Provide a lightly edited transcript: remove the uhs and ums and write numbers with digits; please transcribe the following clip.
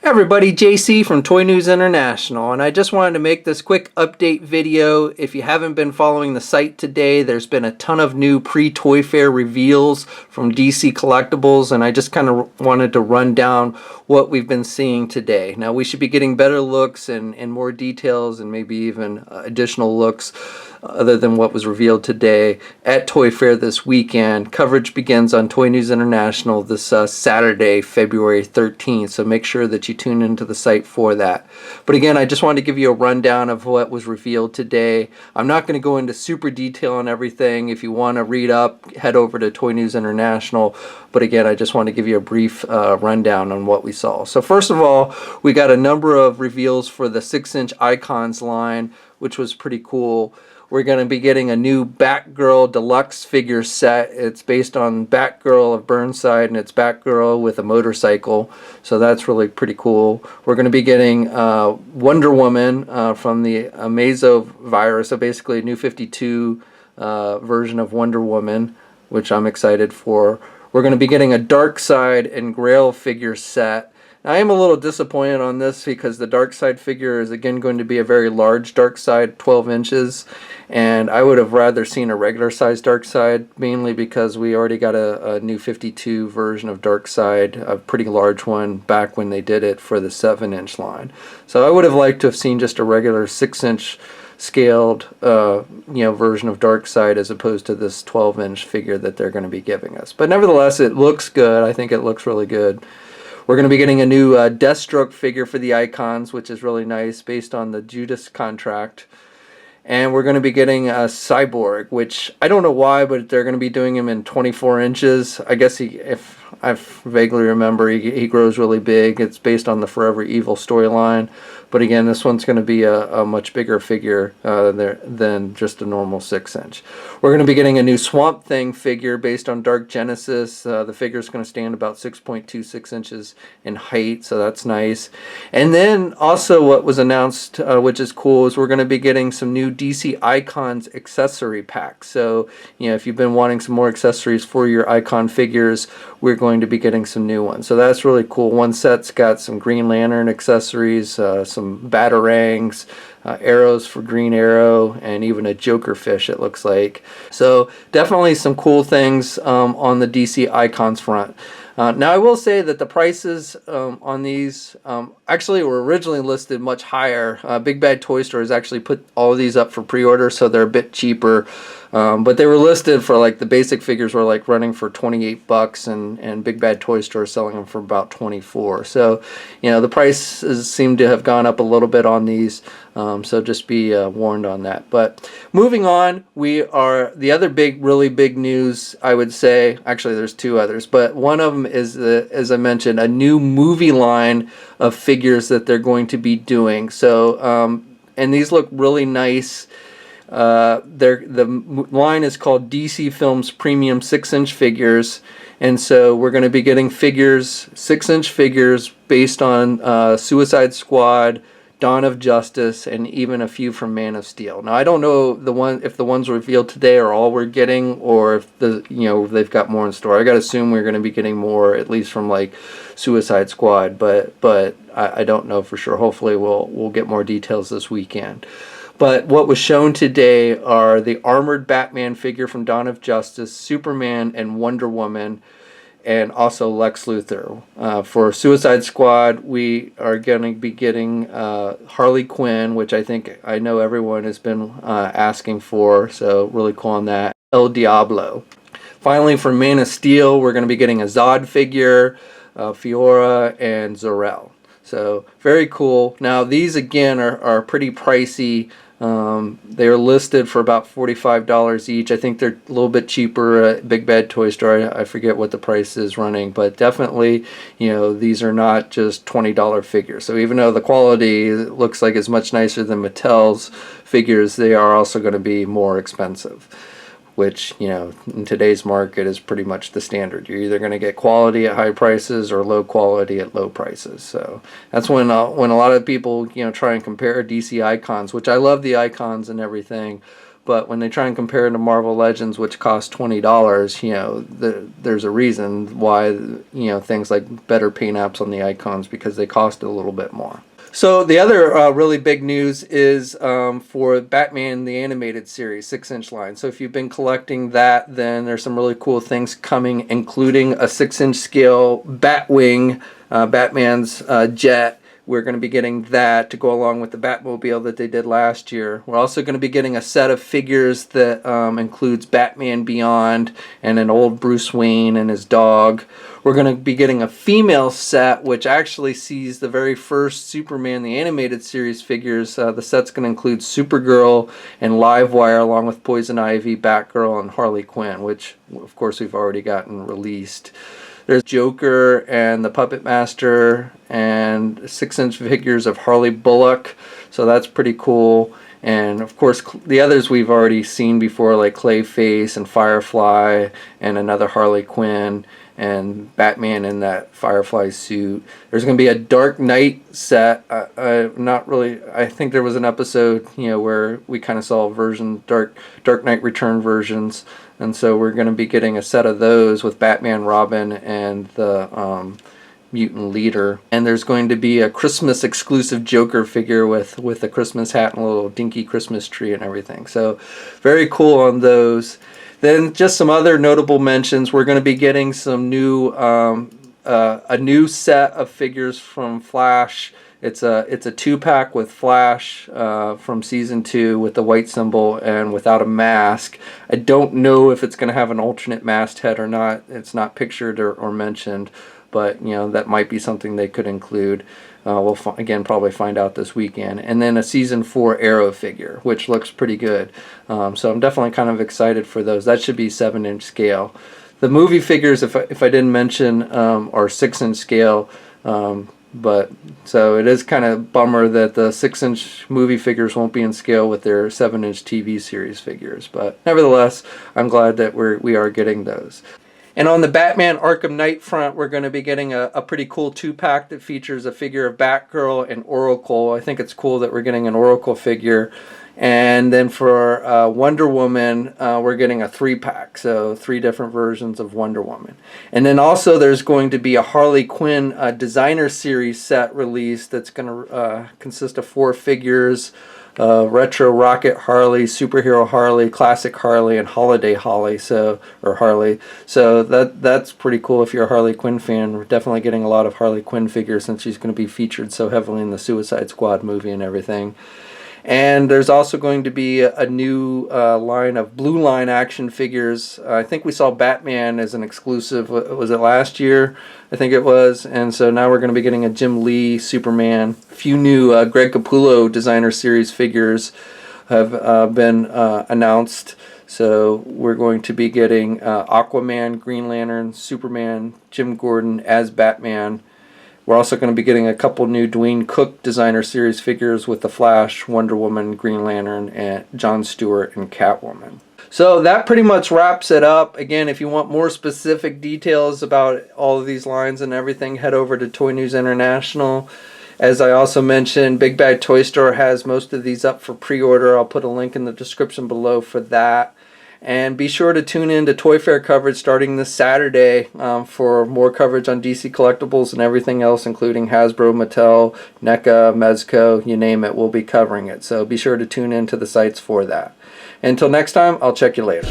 Everybody, JC from Toy News International, and I just wanted to make this quick update video. If you haven't been following the site today, there's been a ton of new pre-Toy Fair reveals from DC Collectibles, and I just kind of wanted to run down what we've been seeing today. Now, we should be getting better looks and more details and maybe even additional looks other than what was revealed today at Toy Fair this weekend. Coverage begins on Toy News International this Saturday, February 13th, so make sure that you tune into the site for that. But again, I just wanted to give you a rundown of what was revealed today. I'm not going to go into super detail on everything. If you want to read up, head over to Toy News International. But again, I just want to give you a brief rundown on what we saw. So first of all, we got a number of reveals for the 6-inch Icons line, which was pretty cool. We're going to be getting a new Batgirl Deluxe figure set. It's based on Batgirl of Burnside, and it's Batgirl with a motorcycle. So that's really pretty cool. We're going to be getting Wonder Woman from the Amazo virus. So basically a new 52 version of Wonder Woman, which I'm excited for. We're going to be getting a Darkseid and Grail figure set. I am a little disappointed on this because the Darkseid figure is again going to be a very large Darkseid, 12 inches, and I would have rather seen a regular size Darkseid, mainly because we already got a new 52 version of Darkseid, a pretty large one, back when they did it for the 7-inch line. So I would have liked to have seen just a regular 6-inch scaled version of Darkseid as opposed to this 12-inch figure that they're going to be giving us. But nevertheless, it looks good. I think it looks really good. We're going to be getting a new Deathstroke figure for the Icons, which is really nice, based on the Judas contract. And we're going to be getting a Cyborg, which I don't know why, but they're going to be doing him in 24 inches. I guess if I vaguely remember, he grows really big. It's based on the Forever Evil storyline. But again, this one's going to be a much bigger figure than just a normal 6-inch. We're going to be getting a new Swamp Thing figure based on Dark Genesis. The figure is going to stand about 6.26 inches in height, so that's nice. And then also what was announced, which is cool, is we're going to be getting some new DC Icons accessory packs. So, if you've been wanting some more accessories for your Icon figures, we're going to be getting some new ones. So that's really cool. One set's got some Green Lantern accessories, some Batarangs, arrows for Green Arrow, and even a Joker fish, it looks like. So definitely some cool things on the DC Icons front. Now I will say that the prices on these actually were originally listed much higher. Big Bad Toy Store has actually put all of these up for pre-order, so they're a bit cheaper. But they were listed for, like, the basic figures were like running for $28, and Big Bad Toy Store is selling them for about $24. So, the prices seem to have gone up a little bit on these. So just be warned on that. But moving on, the other really big news, I would say, actually there's two others, but one of them is, as I mentioned, a new movie line of figures that they're going to be doing. So, and these look really nice. The line is called DC Films Premium 6-inch figures, and so we're going to be getting figures, 6-inch figures based on Suicide Squad, Dawn of Justice, and even a few from Man of Steel. Now I don't know if the ones revealed today are all we're getting, or if they've got more in store. I gotta assume we're going to be getting more, at least from like Suicide Squad, but I don't know for sure. Hopefully we'll get more details this weekend. But what was shown today are the armored Batman figure from Dawn of Justice, Superman, and Wonder Woman, and also Lex Luthor. For Suicide Squad, we are going to be getting Harley Quinn, which I know everyone has been asking for, so really cool on that. El Diablo. Finally, for Man of Steel, we're going to be getting a Zod figure, Fiora, and Zor-El. So very cool. Now these again are pretty pricey. They're listed for about $45 each. I think they're a little bit cheaper at Big Bad Toy Store. I forget what the price is running, but definitely, these are not just $20 figures. So even though the quality looks like it's much nicer than Mattel's figures, they are also going to be more expensive, which, in today's market is pretty much the standard. You're either going to get quality at high prices or low quality at low prices. So that's when a lot of people, try and compare DC Icons, which I love the Icons and everything, But when they try and compare it to Marvel Legends, which costs $20, you know, there's a reason why, you know, things like better paint apps on the icons, because they cost a little bit more. So the other really big news is for Batman the Animated Series 6-inch line. So if you've been collecting that, then there's some really cool things coming, including a 6-inch scale Batwing, Batman's jet. We're going to be getting that to go along with the Batmobile that they did last year. We're also going to be getting a set of figures that includes Batman Beyond and an old Bruce Wayne and his dog. We're going to be getting a female set, which actually sees the very first Superman the Animated Series figures. The set's going to include Supergirl and Livewire, along with Poison Ivy, Batgirl, and Harley Quinn, which, of course, we've already gotten released. There's Joker and the Puppet Master and 6-inch figures of Harley Bullock, so that's pretty cool. And of course the others we've already seen before, like Clayface and Firefly and another Harley Quinn and Batman in that Firefly suit. There's going to be a Dark Knight set. Not really. I think there was an episode, you know, where we kind of saw Dark Knight Return versions, and so we're going to be getting a set of those with Batman, Robin, and the mutant leader. And there's going to be a Christmas exclusive Joker figure with a Christmas hat and a little dinky Christmas tree and everything. So very cool on those. Then just some other notable mentions. We're going to be getting some new a new set of figures from Flash. It's a 2-pack with Flash from season 2 with the white symbol and without a mask. I don't know if it's going to have an alternate masked head or not. It's not pictured or mentioned, but you know, that might be something they could include. We'll again probably find out this weekend. And then a season 4 Arrow figure, which looks pretty good. So I'm definitely kind of excited for those. That should be 7-inch scale. The movie figures, if I didn't mention, are 6-inch scale. But so it is kind of bummer that the 6-inch movie figures won't be in scale with their 7-inch TV series figures. But nevertheless, I'm glad that we are getting those. And on the Batman Arkham Knight front, we're going to be getting a pretty cool 2-pack that features a figure of Batgirl and Oracle. I think it's cool that we're getting an Oracle figure. And then for Wonder Woman, we're getting a 3-pack, so 3 different versions of Wonder Woman. And then also there's going to be a Harley Quinn designer series set released that's going to consist of 4 figures. Retro Rocket Harley, Superhero Harley, Classic Harley, and Holiday Harley. So that's pretty cool if you're a Harley Quinn fan. We're definitely getting a lot of Harley Quinn figures since she's going to be featured so heavily in the Suicide Squad movie and everything. And there's also going to be a new line of Blue Line action figures. I think we saw Batman as an exclusive, was it last year? I think it was. And so now we're going to be getting a Jim Lee Superman. A few new Greg Capullo designer series figures have been announced. So we're going to be getting Aquaman, Green Lantern, Superman, Jim Gordon as Batman. We're also going to be getting a couple new Dwayne Cook designer series figures with the Flash, Wonder Woman, Green Lantern, and Jon Stewart and Catwoman. So that pretty much wraps it up. Again, if you want more specific details about all of these lines and everything, head over to Toy News International. As I also mentioned, Big Bad Toy Store has most of these up for pre-order. I'll put a link in the description below for that. And be sure to tune in to Toy Fair coverage starting this Saturday for more coverage on DC Collectibles and everything else, including Hasbro, Mattel, NECA, Mezco, you name it, we'll be covering it. So be sure to tune in to the sites for that. Until next time, I'll check you later.